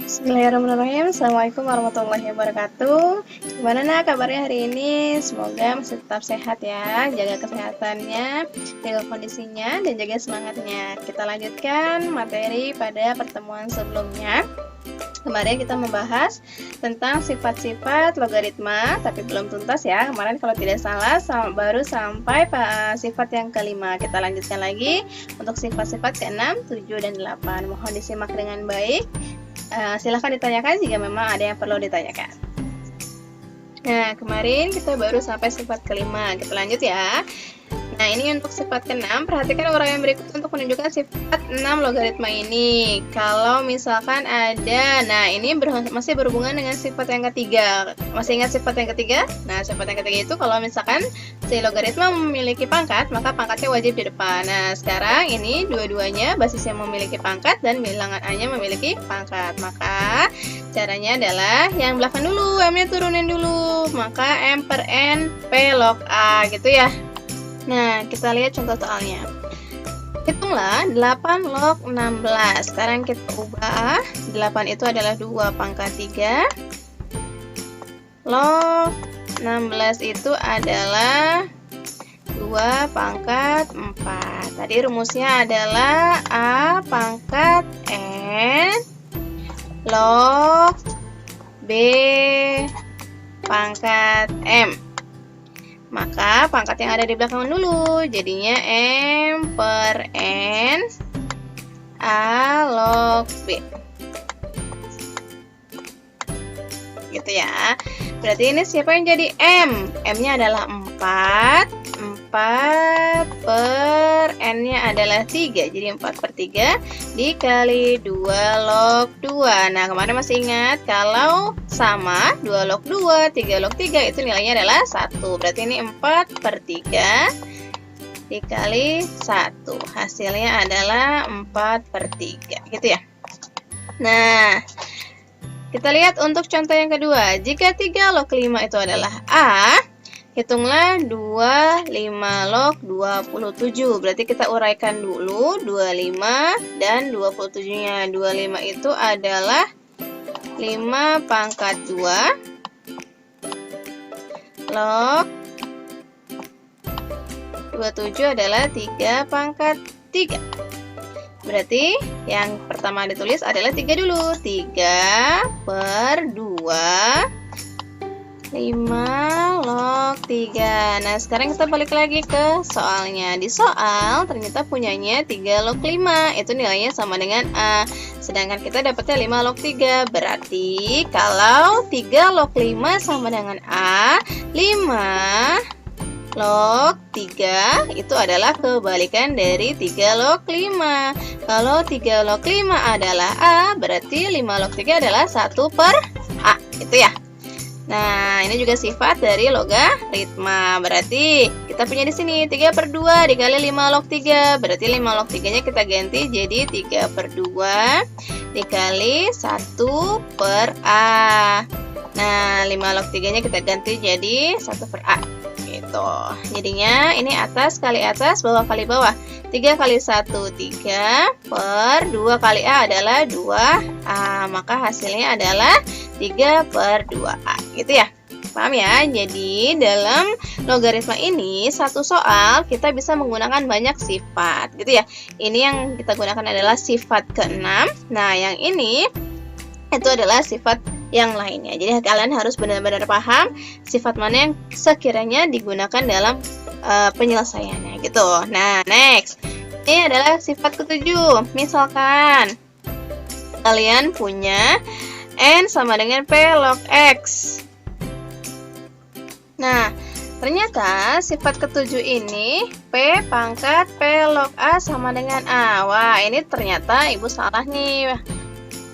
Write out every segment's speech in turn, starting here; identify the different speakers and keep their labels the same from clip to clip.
Speaker 1: Bismillahirrahmanirrahim. Assalamualaikum warahmatullahi wabarakatuh. Gimana kabarnya hari ini? Semoga masih tetap sehat ya. Jaga kesehatannya, jaga kondisinya, dan jaga semangatnya. Kita lanjutkan materi pada pertemuan sebelumnya. Kemarin kita membahas tentang sifat-sifat logaritma, tapi belum tuntas ya. Kemarin kalau tidak salah baru sampai sifat yang kelima. Kita lanjutkan lagi untuk sifat-sifat ke-6, 7, dan 8. Mohon disimak dengan baik. Silahkan ditanyakan jika memang ada yang perlu ditanyakan. Nah, kemarin kita baru sampai sifat kelima. Kita lanjut ya. Nah, ini untuk sifat ke-6, perhatikan uraian berikut untuk menunjukkan sifat 6 logaritma ini. Kalau misalkan ada, nah ini masih berhubungan dengan sifat yang ketiga. Masih ingat sifat yang ketiga? Nah, sifat yang ketiga itu kalau misalkan si logaritma memiliki pangkat, maka pangkatnya wajib di depan. Nah, sekarang ini dua-duanya basisnya memiliki pangkat dan bilangan A-nya memiliki pangkat. Maka caranya adalah yang belakang dulu, M-nya turunin dulu. Maka M per N P log A gitu ya. Nah, kita lihat contoh soalnya. Hitunglah 8 log 16. Sekarang kita ubah. 8 itu adalah 2 pangkat 3. Log 16 itu adalah 2 pangkat 4. Tadi rumusnya adalah A pangkat N log B pangkat M. Maka pangkat yang ada di belakang dulu, jadinya M per N A log B. Gitu ya. Berarti ini siapa yang jadi M? M-nya adalah 4. 4 per N-nya adalah 3. Jadi 4 per 3 dikali 2 log 2. Nah, kemarin masih ingat kalau sama 2 log 2, 3 log 3 itu nilainya adalah 1. Berarti ini 4 per 3 dikali 1. Hasilnya adalah 4 per 3. Gitu ya. Nah, kita lihat untuk contoh yang kedua. Jika 3 log 5 itu adalah A, hitunglah 25 log 27. Berarti kita uraikan dulu 25 dan 27-nya. 25 itu adalah 5 pangkat 2 log 27 adalah 3 pangkat 3. Berarti yang pertama ditulis adalah 3 dulu. 3 per 2 5 log 3. Nah, sekarang kita balik lagi ke soalnya. Di soal ternyata punyanya 3 log 5. Itu nilainya sama dengan A. Sedangkan kita dapatnya 5 log 3. Berarti kalau 3 log 5 sama dengan A, 5 log 3 itu adalah kebalikan dari 3 log 5. Kalau 3 log 5 adalah A, berarti 5 log 3 adalah 1 per A. Itu ya. Nah, ini juga sifat dari logaritma. Berarti kita punya di sini 3 per 2 dikali 5 log 3. Berarti 5 log 3-nya kita ganti jadi 3 per 2 dikali 1 per A. Nah, 5 log 3-nya kita ganti jadi 1 per A. Gitu. Jadinya ini atas kali atas, bawah kali bawah. 3 kali 1, 3 per 2 kali A adalah 2A. Maka hasilnya adalah 3 per 2A. Gitu ya. Paham ya? Jadi dalam logaritma ini satu soal kita bisa menggunakan banyak sifat. Gitu ya. Ini yang kita gunakan adalah sifat ke-6. Nah, yang ini itu adalah sifat yang lainnya. Jadi kalian harus benar-benar paham sifat mana yang sekiranya digunakan dalam penyelesaiannya gitu. Nah, next. Ini adalah sifat ke-7. Misalkan kalian punya N sama dengan P log X. Nah, ternyata sifat ke-7 ini P pangkat P log A sama dengan A. Wah, ini ternyata ibu salah nih.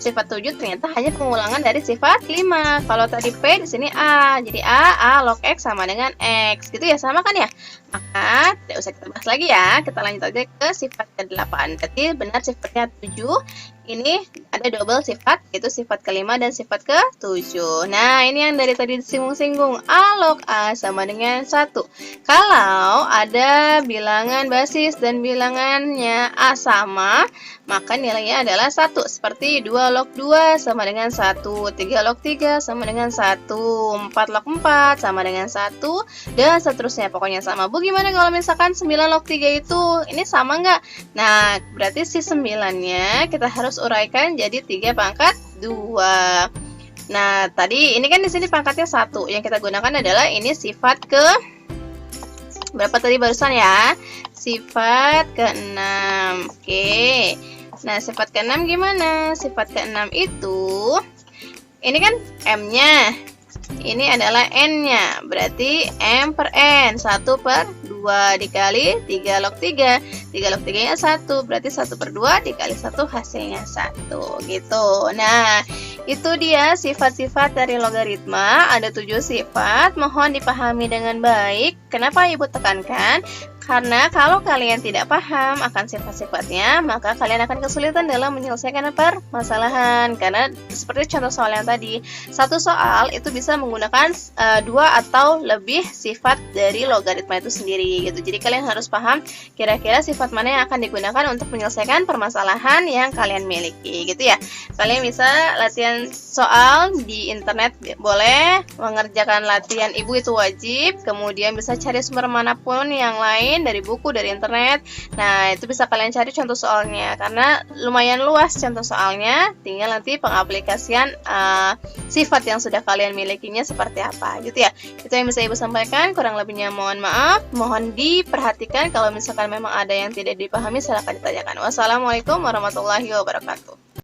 Speaker 1: Sifat 7 ternyata hanya pengulangan dari sifat 5. Kalau tadi P di sini A. Jadi A log X sama dengan X. Gitu ya, sama kan ya? Maka tidak usah kita bahas lagi ya. Kita lanjut aja ke sifat ke-8. Berarti benar sifatnya 7. Ini ada double sifat, yaitu sifat ke-5 dan sifat ke-7. Nah, ini yang dari tadi disinggung-singgung. A log A sama dengan 1. Kalau ada bilangan basis dan bilangannya A sama, maka nilainya adalah 1. Seperti 2 log 2 sama dengan 1, 3 log 3 sama dengan 1, 4 log 4 sama dengan 1, dan seterusnya. Pokoknya sama. Bu, gimana kalau misalkan 9 log 3 itu, ini sama nggak? Nah, berarti si 9-nya kita harus uraikan jadi 3 pangkat 2. Nah, tadi ini kan di sini pangkatnya 1. Yang kita gunakan adalah ini sifat ke berapa tadi barusan ya? Sifat ke-6. Oke. Nah, sifat ke-6 gimana? Sifat ke-6 itu, ini kan M-nya, ini adalah N-nya, berarti M per N, 1 per 2 dikali 3 log 3. 3 log 3-nya 1, berarti 1 per 2 dikali 1 hasilnya 1, gitu. Nah, itu dia sifat-sifat dari logaritma, ada 7 sifat, mohon dipahami dengan baik. Kenapa Ibu tekankan? Karena kalau kalian tidak paham akan sifat-sifatnya, maka kalian akan kesulitan dalam menyelesaikan permasalahan. Karena seperti contoh soal yang tadi, satu soal itu bisa menggunakan 2 atau lebih sifat dari logaritma itu sendiri gitu. Jadi kalian harus paham kira-kira sifat mana yang akan digunakan untuk menyelesaikan permasalahan yang kalian miliki gitu ya. Kalian bisa latihan soal di internet, boleh mengerjakan latihan Ibu itu wajib, kemudian bisa cari sumber manapun yang lain dari buku, dari internet. Nah, itu bisa kalian cari contoh soalnya karena lumayan luas contoh soalnya, tinggal nanti pengaplikasian sifat yang sudah kalian milikinya seperti apa gitu ya. Itu yang bisa Ibu sampaikan, kurang lebihnya mohon maaf, mohon diperhatikan. Kalau misalkan memang ada yang tidak dipahami silahkan ditanyakan. Wassalamualaikum warahmatullahi wabarakatuh.